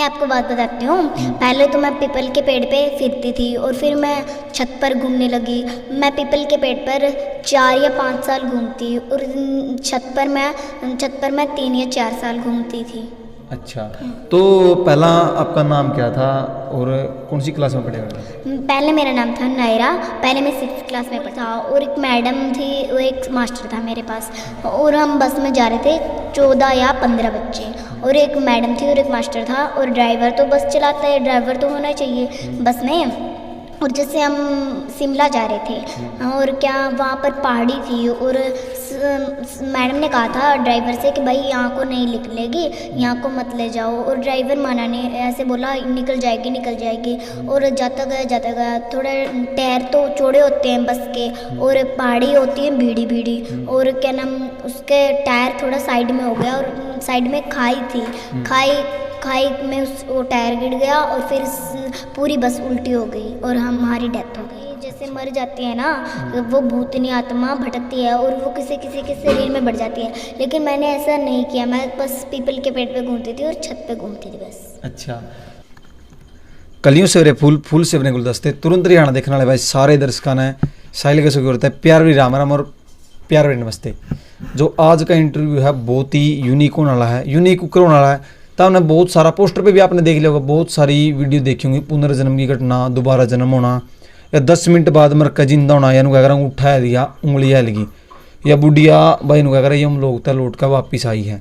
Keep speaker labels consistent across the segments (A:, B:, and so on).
A: आपको बात बताती हूँ। पहले तो मैं पीपल के पेड़ पे फिरती थी और फिर मैं छत पर घूमने लगी। मैं पीपल के पेड़ पर 4 या 5 साल घूमती और छत पर मैं 3 या 4 साल घूमती थी।
B: अच्छा, तो पहला आपका नाम क्या था और कौन सी क्लास में पढ़े हुए?
A: पहले मेरा नाम था नायरा। पहले मैं 6th क्लास में पढ़ा था और एक मैडम थी, वो एक मास्टर था मेरे पास और हम बस में जा रहे थे 14 या 15 बच्चे और एक मैडम थी और एक मास्टर था और ड्राइवर तो बस चलाता है, ड्राइवर तो होना चाहिए बस में। और जैसे हम शिमला जा रहे थे और क्या वहाँ पर पहाड़ी थी और मैडम ने कहा था ड्राइवर से कि भाई यहाँ को नहीं निकलेगी, यहाँ को मत ले जाओ। और ड्राइवर माना नहीं, ऐसे बोला निकल जाएगी। और जाता गया। थोड़ा टायर तो चौड़े होते हैं बस के और पहाड़ी होती है भीड़ी और क्या नाम उसके टायर थोड़ा साइड में हो गया और साइड में खाई थी। खाई में वो टायर गिर गया और फिर पूरी बस उल्टी हो गई और हमारी डेथ हो गई। जैसे मर जाती है ना, वो भूतनी आत्मा भटकती है और वो किसी के शरीर में बढ़ जाती है, लेकिन मैंने ऐसा नहीं किया। मैं बस पीपल के पेड़ पे घूमती थी और छत पे घूमती थी बस।
B: अच्छा, कलियों से फूल से बने गुलदस्ते तुरंत हरियाणा देखने वाले भाई सारे दर्शकों ने साहिल के सुखी होता है प्यार भी राम राम और प्यार भी नमस्ते। जो आज का इंटरव्यू है बहुत ही यूनिक होने वाला है, यूनिक होने वाला है। तब आपने बहुत सारा पोस्टर पे भी आपने देख लिया होगा, बहुत सारी वीडियो देखी होंगी। पुनर्जन्म की घटना, दोबारा जन्म होना, या 10 मिनट बाद मर का जिंदा होना, या क्या करें उठाया दिया उंगलियाँ लगी, या बुढ़िया भाई नु क्या करें ये हम लोग तक लौट कर वापिस आई है।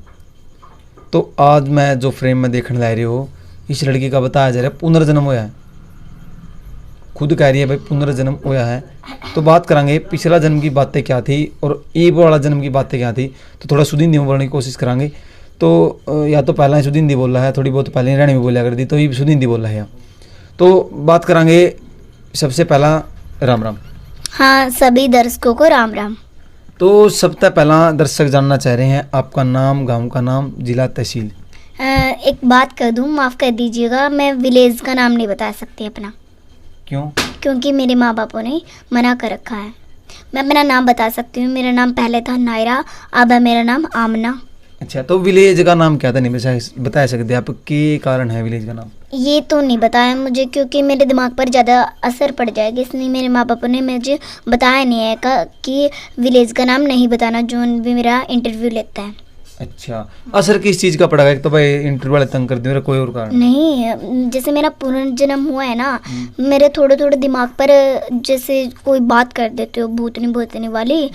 B: तो आज मैं जो फ्रेम में देखने ला रही हो, इस लड़की का बताया जा रहा है पुनर्जन्म होया है, खुद कह रही है भाई पुनर्जन्म होया है। तो बात करेंगे पिछला जन्म की बातें क्या थी और ये वाला जन्म की बातें क्या थी। तो थोड़ा सुधींदी में बोलने की कोशिश करेंगे। तो या तो पहला ही सुधींदी बोल रहा है, थोड़ी बहुत पहले हरियाणी में बोलिया कर दी, तो ये सुधींदी बोल रहा है। तो बात करेंगे सबसे पहला राम राम।
A: हाँ, सभी दर्शकों को राम राम।
B: तो सबसे पहला दर्शक जानना चाह रहे हैं आपका नाम, गांव का नाम, जिला, तहसील।
A: एक बात कर दूं, माफ़ कर दीजिएगा, मैं विलेज का नाम नहीं बता सकती अपना।
B: क्यों?
A: क्योंकि मेरे माँ बापों ने मना कर रखा है। मैं अपना नाम बता सकती हूँ, मेरा नाम पहले था नायरा, अब है मेरा नाम आमना।
B: अच्छा, तो विलेज का नाम क्या था, नहीं बता सकते आप, के कारण है विलेज का नाम?
A: ये तो नहीं बताया मुझे क्योंकि मेरे दिमाग पर ज़्यादा असर पड़ जाएगा, इसलिए मेरे माँ बापों ने मुझे बताया नहीं है कि विलेज का नाम नहीं बताना जो भी मेरा इंटरव्यू लेता है।
B: अच्छा, असर किस चीज़ का पड़ेगा? एक तो भाई इंटरव्यू वाले तंग कर दे, मेरा कोई और कारण
A: नहीं। जैसे मेरा पुनर्जन्म हुआ है ना, मेरे थोड़े दिमाग पर जैसे कोई बात कर देते हो भूतनी वाली,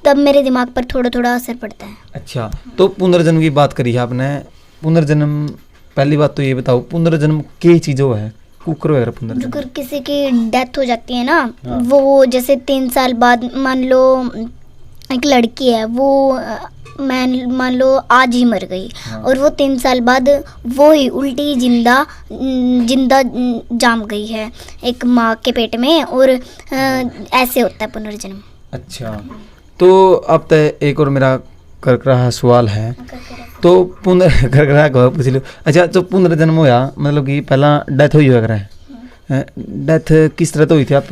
A: तब मेरे दिमाग पर थोड़ा असर पड़ता है।
B: अच्छा, तो पुनर्जन्म की बात करी है आपने। पुनर्जन्म, पहली बात तो ये बताओ पुनर्जन्म कई चीज़ों है, कुकर वगैरह पुनर्जन्म?
A: अगर किसी की डेथ हो जाती है ना, वो जैसे 3 साल बाद, मान लो एक लड़की है, वो मान लो आज ही मर गई और वो 3 साल बाद वो ही उल्टी जिंदा जाम गई है एक माँ के पेट में, और ऐसे होता है पुनर्जन्म।
B: अच्छा, तो अब तक एक और मेरा कर रहा सवाल है, तो पूछ लो। अच्छा, तो पुनर्जन्म होया मतलब कि पहला डेथ हुई वगैरह है, डेथ किस तरह तो हुई थी? आप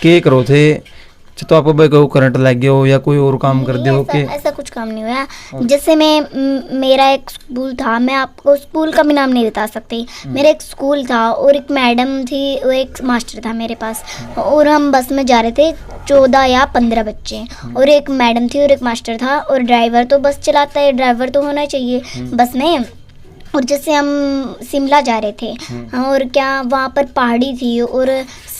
B: के करो थे? तो आपको भाई कोई करंट लग गया हो या कोई और काम कर दे हो?
A: ऐसा कुछ काम नहीं हुआ। जैसे मेरा एक स्कूल था, मैं आपको स्कूल का भी नाम नहीं बता सकती। मेरा एक स्कूल था और एक मैडम थी, वो एक मास्टर था मेरे पास और हम बस में जा रहे थे 14 या 15 बच्चे और एक मैडम थी और एक मास्टर था और ड्राइवर तो बस चलाता है, ड्राइवर तो होना चाहिए बस में। और जैसे हम शिमला जा रहे थे और क्या वहाँ पर पहाड़ी थी और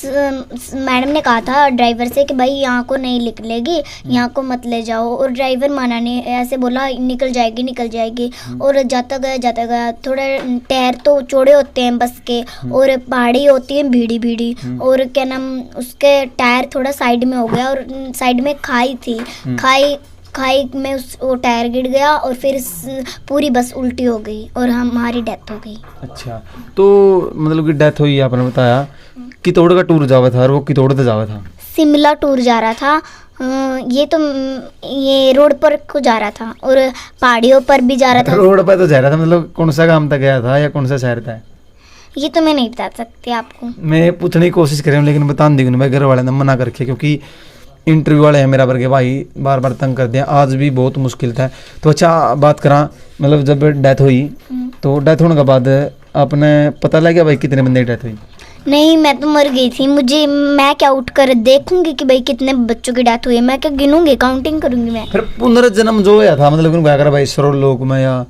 A: मैडम ने कहा था ड्राइवर से कि भाई यहाँ को नहीं निकलेगी, यहाँ को मत ले जाओ। और ड्राइवर माना नहीं, ऐसे बोला निकल जाएगी। और जाता गया। थोड़ा टायर तो चौड़े होते हैं बस के और पहाड़ी होती है भीड़ी और क्या नाम उसके टायर थोड़ा साइड में हो गया और साइड में खाई थी। खाई में वो टायर गिर गया और फिर पूरी बस उल्टी हो गई और हमारी डेथ हो गई। अच्छा,
B: तो मतलब कि डेथ हुई, आपने बताया कितौड़ का टूर जावा था और वो कितौड़ से जावा था?
A: शिमला टूर जा रहा था। ये रोड पर को जा रहा था और पहाड़ियों पर भी जा रहा था।
B: रोड पर तो जा रहा था, मतलब कौन सा गांव तक गया था या कौन सा शहर था?
A: ये तो मैं नहीं बता सकती आपको।
B: मैं पूछने की कोशिश कर रहा हूँ लेकिन बता दी भाई, घर वाले ने मना कर रखे क्योंकि इंटरव्यू वाले हैं मेरा वर्ग भाई, बार बार तंग कर दिया, आज भी बहुत मुश्किल था। तो अच्छा बात करा, मतलब जब डेथ हुई तो डेथ होने के बाद आपने पता लगा भाई कितने बंदे की डेथ हुई?
A: नहीं, मैं तो मर गई थी। मैं क्या उठ कर देखूंगी कि भाई कितने बच्चों की डेथ हुई है? मैं क्या गिनूंगी, काउंटिंग करूंगी मैं?
B: फिर पुनर्जन्म जो हुआ था मतलब क्या कर भाई सर्व लोक में या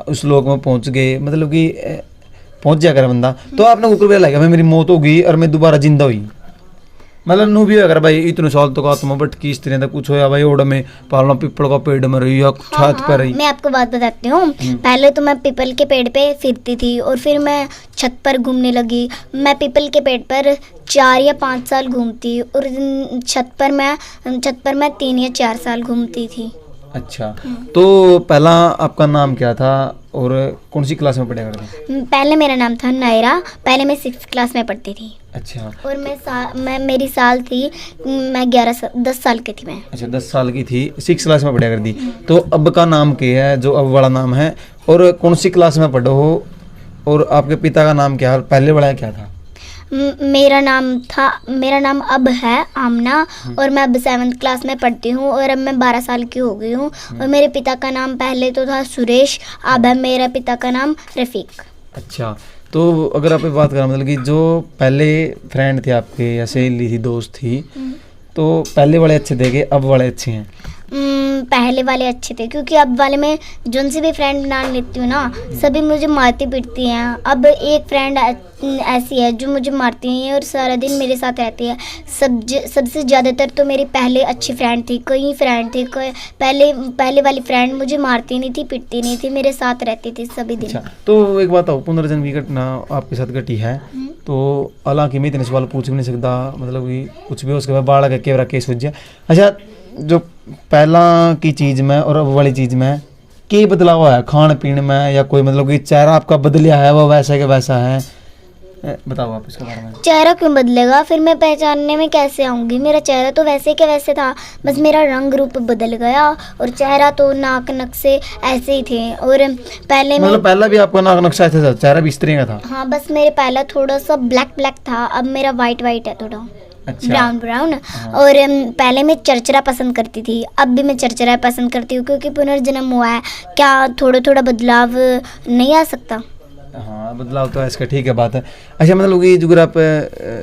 B: उस लोक में पहुंच गए, मतलब कि पहुंच जाया कर बंदा, तो आपने ऊपर लगा मेरी मौत हो गई और मैं दोबारा जिंदा हुई, मतलब नू भी अगर भाई इतने साल तक आत्मा भटकी इस तरह कुछ होया भाई ओड़ में पालना पीपल का पेड़ में रही या छत पर रही?
A: मैं आपको बात बताती हूँ। पहले तो मैं पीपल के पेड़ पे फिरती थी और फिर मैं छत पर घूमने लगी। मैं पीपल के पेड़ पर 4 या 5 साल घूमती और छत पर मैं 3 या 4 साल घूमती थी।
B: अच्छा, तो पहला आपका नाम क्या था और कौन सी क्लास में पढ़ा करते थे?
A: पहले मेरा नाम था नायरा। पहले मैं 6th क्लास में पढ़ती थी।
B: अच्छा,
A: और मेरी साल थी, मैं 10 साल की थी मैं।
B: अच्छा 10 साल की थी, 6 क्लास में पढ़ा कर दी। तो अब का नाम क्या है जो अब वाला नाम है, और कौन सी क्लास में पढ़ो हो, और आपके पिता का नाम क्या है, पहले वाला क्या था?
A: मेरा नाम अब है आमना और मैं अब 7th क्लास में पढ़ती हूँ और अब मैं 12 साल की हो गई हूँ। और मेरे पिता का नाम पहले तो था सुरेश, अब है मेरा पिता का नाम रफ़ीक।
B: अच्छा, तो अगर आप बात करें मतलब कि जो पहले फ्रेंड थे आपके या सहेली थी, दोस्त थी, तो पहले वाले अच्छे थे कि अब वाले अच्छे हैं?
A: पहले वाले अच्छे थे, क्योंकि अब वाले में जोन से भी फ्रेंड बना लेती हूँ ना, सभी मुझे मारती पीटती हैं। अब एक फ्रेंड ऐसी है जो मुझे मारती है और सारा दिन मेरे साथ रहती है। सबसे ज़्यादातर तो मेरी पहले अच्छी फ्रेंड थी, कई फ्रेंड थी। पहले वाली फ्रेंड मुझे मारती नहीं थी, पिटती नहीं थी, मेरे साथ रहती थी सभी दिन।
B: अच्छा, तो एक बात हो, पुनर्जन्म की घटना आपके साथ घटी है, तो हालांकि मैं इतने सवाल पूछ भी नहीं सकता, मतलब कि कुछ भी उसके बाद बाढ़ के केस हो जाए। अच्छा, जो पहला की चीज़ में और अब वाली चीज़ में क्या बदलाव है खान पीन में, या कोई मतलब कि चेहरा आपका बदलिया है वो वैसा के वैसा है? बताओ आप इसके बारे में।
A: चेहरा क्यों बदलेगा? फिर मैं पहचानने में कैसे आऊँगी? मेरा चेहरा तो वैसे के वैसे था, बस मेरा रंग रूप बदल गया और चेहरा तो नाक नक्शे ऐसे ही थे। और पहले
B: मतलब पहला भी आपका नाक नक्शा ऐसे था, चेहरा भी इस तरह का था?
A: हाँ, बस मेरे पहला थोड़ा सा ब्लैक था, अब मेरा वाइट है थोड़ा।
B: अच्छा।
A: ब्राउन। और पहले मैं चरचरा पसंद करती थी, अब भी मैं चरचरा पसंद करती हूँ, क्योंकि पुनर्जन्म हुआ है। क्या थोड़ा बदलाव नहीं आ सकता?
B: हाँ, बदलाव तो है इसका, ठीक है बात है। अच्छा, मतलब कि जो आप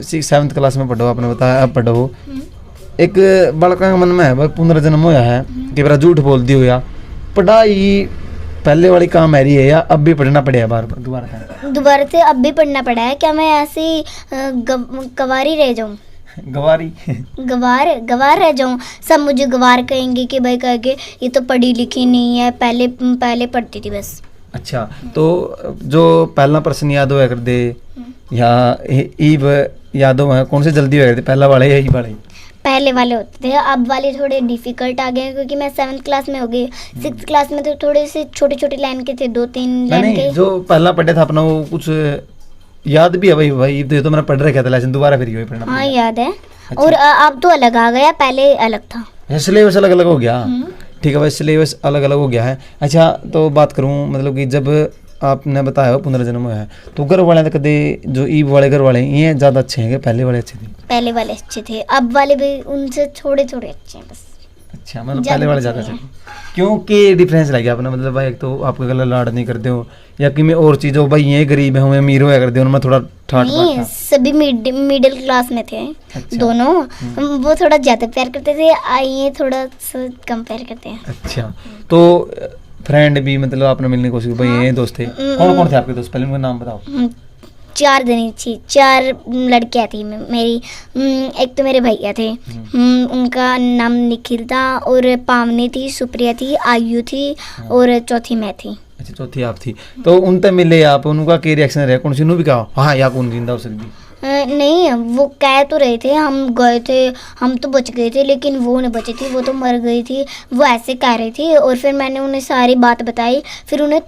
B: 7th क्लास में पढ़ो, आपने बताया अब पढ़ो, एक बालका मन में है पुनर्जन्म होया है कि मेरा झूठ बोल दी हो, या पढ़ाई पहले वाली काम है रही है या अब भी पढ़ना पड़ेगा
A: दोबारा से अब भी पढ़ना पड़ा है? क्या मैं ऐसी गवारी रह जाऊँ? गवार रह जाऊँ? सब मुझे गवार कहेंगे कि भाई कहेंगे ये तो पढ़ी लिखी नहीं है, पहले पढ़ती थी बस।
B: अच्छा, तो जो पहला प्रश्न याद होया कर दे या ईब याद हो, कौन से जल्दी होया करते, पहला वाले या ई वाले?
A: पहले वाले होते थे, अब वाले थोड़े डिफिकल्ट आ गए हैं, क्योंकि मैं 7th क्लास में हो गई। 6th क्लास में तो थोड़े से छोटे लाइन के थे, 2-3 लाइन के।
B: जो पहला पढ़ा था अपना वो कुछ याद भी है? भाई ये तो मैंने पढ़ रखा था, लेकिन दोबारा फिर पढ़ना?
A: हाँ, याद है।
B: अच्छा।
A: और अब तो अलग आ गया, पहले अलग था।
B: सिलेबस अलग अलग हो गया? ठीक है भाई, सिलेबस अलग अलग हो गया है। अच्छा, तो बात करूं मतलब कि जब आपने बताया हो पुनर्जन्म हुआ है, तो घर वाले तो कदे जो ईब वाले घर वाले ये ज़्यादा अच्छे हैं कि पहले वाले अच्छे थे?
A: पहले वाले अच्छे थे, अब वाले भी उनसे थोड़े अच्छे हैं बस।
B: अच्छा, मतलब पहले वाले ज़्यादा अच्छे। क्योंकि डिफरेंस लग गया आपने, मतलब भाई एक तो आपके गला लाड नहीं करते हो, या कि मैं और चीज़ हो भाई ये गरीब है हमें अमीर होया करते हो, उनमें थोड़ा ठाट
A: नहीं, सभी मिडिल क्लास में थे।
B: अच्छा।
A: दोनों वो थोड़ा ज़्यादा प्यार करते थे, ये थोड़ा सा कम प्यार करते हैं।
B: अच्छा, तो फ्रेंड भी मतलब आपने मिलने की कोशिश की, भाई ये दोस्त थे, कौन कौन थे आपके दोस्त, पहले मुझे नाम बताओ।
A: 4 जनी थी, 4 लड़कियां थी मेरी। एक तो मेरे भैया थे, उनका नाम निखिल था, और पावनी थी, सुप्रिया थी, आयु थी, और चौथी मैं थी।
B: अच्छा, चौथी आप थी। तो उनसे मिले आप, उनका क्या रिएक्शन रहा? कौन सी भी कहा हाँ या कौन जिंदा हो सकती?
A: नहीं, वो कह तो रहे थे, हम गए थे, हम तो बच गए थे, लेकिन वो नहीं बची थी, वो तो मर गई थी, वो ऐसे कह रही थी। और फिर मैंने उन्हें सारी बात बताई, फिर उन्हें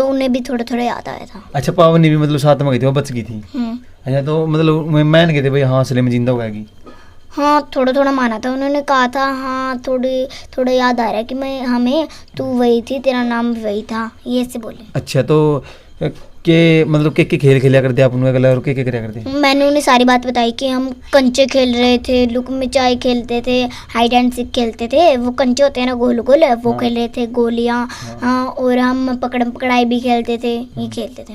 A: उन्हें भी थोड़ा याद आया था।
B: अच्छा, पावनी भी मतलब साथ में गई थी, वो बच गई थी? अच्छा, तो मतलब मान गए थे भाई हाँ असली में जिंदा हो गई?
A: हाँ, थोड़ा माना था, उन्होंने कहा था हाँ थोड़ा याद आ रहा है कि हमें तू वही थी, तेरा नाम वही था, ये से बोले। अच्छा,
B: तो के मतलब के खेल खेला करते आप उनका, और के क्या करते?
A: मैंने उन्हें सारी बात बताई कि हम कंचे खेल रहे थे, लुक मिचाई खेलते थे, हाइड एंड सीक खेलते थे, वो कंचे होते हैं ना गोल वो खेल रहे थे, गोलियाँ। और हम पकड़म पकड़ाई भी खेलते थे, ये खेलते थे।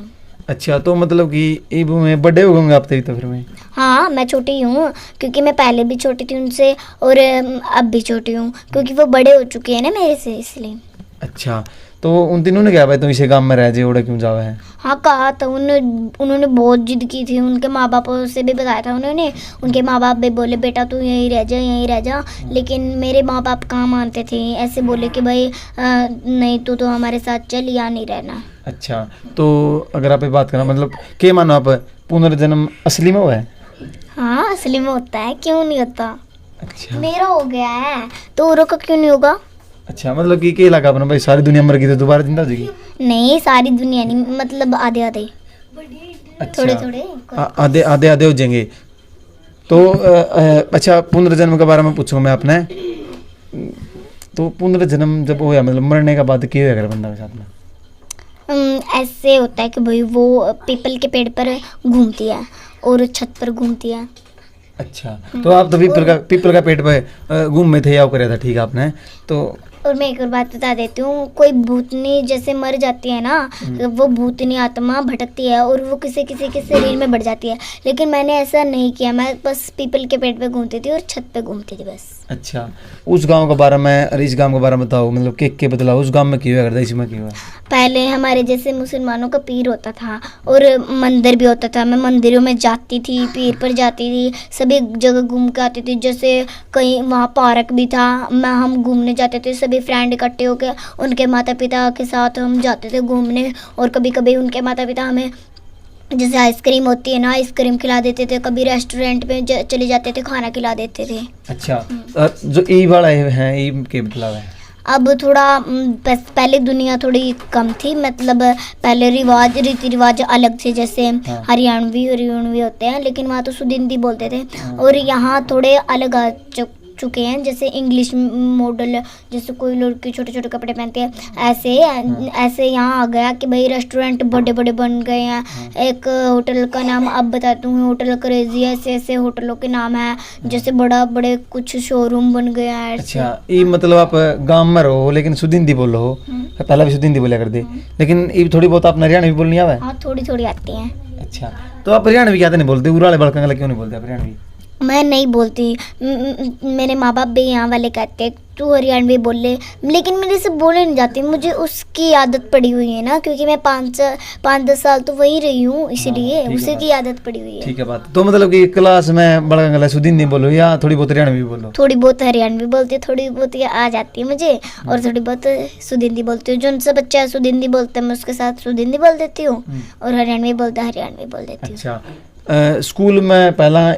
B: अच्छा, तो मतलब कि ये में बड़े हो गए आप तभी तो फिर में।
A: हाँ मैं छोटी हूँ, क्योंकि मैं पहले भी छोटी थी उनसे और अब भी छोटी हूँ, क्योंकि वो बड़े हो चुके हैं ना मेरे से, इसलिए।
B: अच्छा, तो उन तीनों ने क्या भाई तुम इसे गांव में रह जाए ओड़ा क्यों जावे है?
A: हाँ कहा था उन्होंने बहुत जिद की थी, उनके माँ बाप से भी बताया था उन्होंने। उनके माँ बाप भी बोले बेटा तू यहीं रह जा, यहीं रह जा, लेकिन मेरे माँ बाप कहाँ मानते थे, ऐसे बोले कि भाई नहीं तू तो हमारे साथ चल, यहाँ नहीं रहना।
B: अच्छा, तो अगर आप ये बात करें मतलब क्या मानो आप पुनर्जन्म असली में हुआ है?
A: हाँ असली में होता है, क्यों नहीं होता।
B: अच्छा
A: मेरा हो गया है तो औरों का क्यों नहीं होगा।
B: अच्छा, मतलब कि क्या लगा अपना भाई सारी दुनिया मर गई तो दोबारा जिंदा हो जाएगी?
A: नहीं सारी दुनिया नहीं, मतलब आधे आधे,
B: अच्छा,
A: थोड़े थोड़े।
B: आधे आधे आधे हो जाएंगे। तो अच्छा, पुनर्जन्म के बारे में पूछूंगा मैं आपने, तो पुनर्जन्म जब होया मतलब मरने के बाद क्या होया बंदा के साथ में?
A: ऐसे होता है कि भाई वो पीपल के पेड़ पर घूमती है और छत पर घूमती है।
B: अच्छा, तो आप तो पीपल का पेड़ पे घूम में थे या करे था, ठीक है आपने तो।
A: और मैं एक और बात बता देती हूँ, कोई भूतनी जैसे मर जाती है ना, वो भूतनी आत्मा भटकती है और वो किसी किसी के शरीर में बढ़ जाती है, लेकिन मैंने ऐसा नहीं किया, मैं बस पीपल के पेड़ पे घूमती थी और छत पे घूमती थी बस।
B: अच्छा, उस गांव के बारे में और इस गांव के बारे में बताओ, मतलब के बदलाव उस गांव में क्यों करता, इसमें क्यों है?
A: पहले हमारे जैसे मुसलमानों का पीर होता था और मंदिर भी होता था, मैं मंदिरों में जाती थी, पीर पर जाती थी, सभी जगह घूम के आती थी, जैसे कहीं वहाँ पार्क भी था, हम घूमने जाते थे सभी फ्रेंड इकट्ठे होकर, उनके माता पिता के साथ हम जाते थे घूमने, और कभी कभी उनके माता पिता हमें जैसे आइसक्रीम होती है ना, आइसक्रीम खिला देते थे, कभी रेस्टोरेंट में चले जाते थे, खाना खिला देते थे।
B: अच्छा, जो ई वाला है ई के बदलाव है?
A: अब थोड़ा पहले दुनिया थोड़ी कम थी, मतलब पहले रीति रिवाज अलग थे, जैसे हरियाणवी होते हैं, लेकिन वहाँ तो शुद्ध हिंदी बोलते थे, और यहाँ थोड़े अलग आ चुके हैं, जैसे इंग्लिश मॉडल, जैसे कोई लड़की छोटे छोटे कपड़े पहनते हैं, ऐसे यहाँ आ गया कि भाई रेस्टोरेंट बड़े बड़े बन गए हैं। एक होटल का नाम अब बताती हूँ, होटल क्रेजी, ऐसे ऐसे होटलों के नाम है, जैसे बड़े कुछ शोरूम बन गए हैं।
B: अच्छा, ये मतलब आप गांव में रहो लेकिन शुद्ध हिंदी बोलो हो, पहले भी शुद्ध हिंदी बोला कर दे, लेकिन ये थोड़ी बहुत आप हरियाणवी बोलनी आवे?
A: हाँ थोड़ी थोड़ी आती हैं।
B: अच्छा, तो आप हरियाणवी क्या नहीं बोलते, उराले बड़का क्यों नहीं बोलते आप हरियाणवी?
A: मैं नहीं बोलती, मेरे माँ बाप भी यहाँ वाले कहते हैं तू हरियाणवी बोल ले, लेकिन मेरे से बोले नहीं जाती, मुझे उसकी आदत पड़ी हुई है ना, क्योंकि मैं 5-10 साल तो वहीं रही हूँ, इसलिए उसी की आदत पड़ी हुई है।
B: ठीक है बात, तो मतलब कि क्लास में बड़ा गला शुद्ध हिंदी बोलो या थोड़ी बहुत हरियाणवी बोलो?
A: थोड़ी बहुत हरियाणवी बोलती है, थोड़ी बहुत ये आ जाती है मुझे, और थोड़ी बहुत शुद्ध हिंदी बोलती हूँ। जो सब बच्चा शुद्ध हिंदी बोलते हैं मैं उसके साथ शुद्ध हिंदी बोल देती हूँ, और हरियाणवी बोलता है हरियाणवी बोल देती हूँ।
B: अच्छा, स्कूल में पहला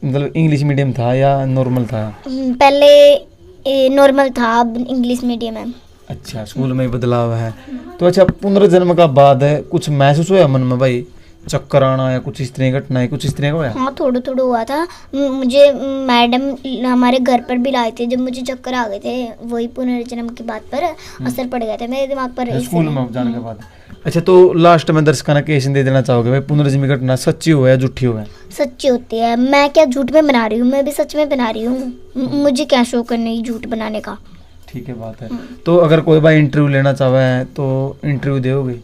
B: मतलब इंग्लिश मीडियम था या नॉर्मल था?
A: पहले नॉर्मल था, अब इंग्लिश मीडियम है।
B: अच्छा, स्कूल में बदलाव है। तो अच्छा, पुनर्जन्म का बाद है कुछ महसूस हुआ मन में भाई, चक्कर आना या कुछ इस तरह घटना है, कुछ इस तरह का हुआ?
A: हाँ थोड़ा थोड़ा हुआ था, मुझे मैडम हमारे घर पर भी लाए थे, जब मुझे चक्कर आ गए थे, वही पुनर्जन्म की बात पर असर पड़ गया था मेरे दिमाग पर
B: स्कूल में जाने के बाद। अच्छा, तो लास्ट में दर्शकों ने कैसे दे देना चाहोगे भाई, पुनर्जन्म की घटना सच्ची हुआ या झूठी हुआ?
A: सच्ची होती है, मैं क्या झूठ में बना रही हूँ, मैं भी सच में बना रही हूँ, मुझे क्या शौक है नहीं झूठ बनाने का।
B: ठीक है बात है। तो अगर कोई भाई इंटरव्यू लेना चाहे तो इंटरव्यू दोगे?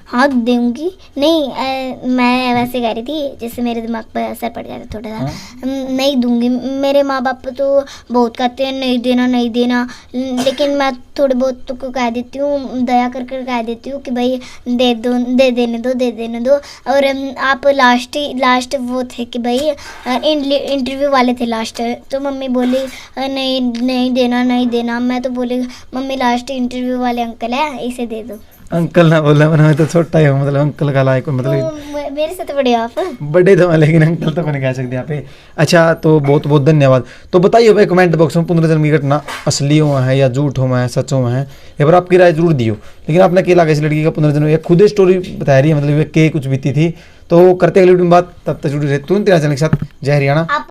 A: हाँ दूंगी, नहीं मैं वैसे कह रही थी जैसे मेरे दिमाग पर असर पड़ जाता थोड़ा सा, नहीं दूंगी। मेरे माँ बाप तो बहुत कहते हैं नहीं देना नहीं देना, लेकिन मैं थोड़े बहुत तो कह देती हूँ, दया कर कह देती हूँ कि भाई दे दो, दे देने दो। और आप लास्ट वो थे कि भाई इंटरव्यू वाले थे लास्ट, तो मम्मी बोली नहीं देना। मैं तो बोली मम्मी लास्ट इंटरव्यू वाले अंकल है, इसे दे दो।
B: अंकल ना बोला, मैं तो छोटा ही हूँ, मतलब अंकल का लायक मतलब
A: मेरे से तो बड़े आप
B: बड़े तो, लेकिन अंकल तो नहीं कह सकते यहाँ पे। अच्छा, तो बहुत बहुत धन्यवाद। तो बताइए भाई कमेंट बॉक्स में पुनर्जन्म की घटना असली हुआ है या झूठ हुआ है, सच हुआ है, ये पर आपकी राय जरूर दियो। लेकिन आपने क्या लगा इस लड़की का पुनर्जन्म, ये खुद स्टोरी बता रही है, मतलब ये के कुछ बीती थी। तो करते अगली वीडियो में बात, तब तक जुड़ी रहे तुरंत चैनल के साथ। जय हरियाणा।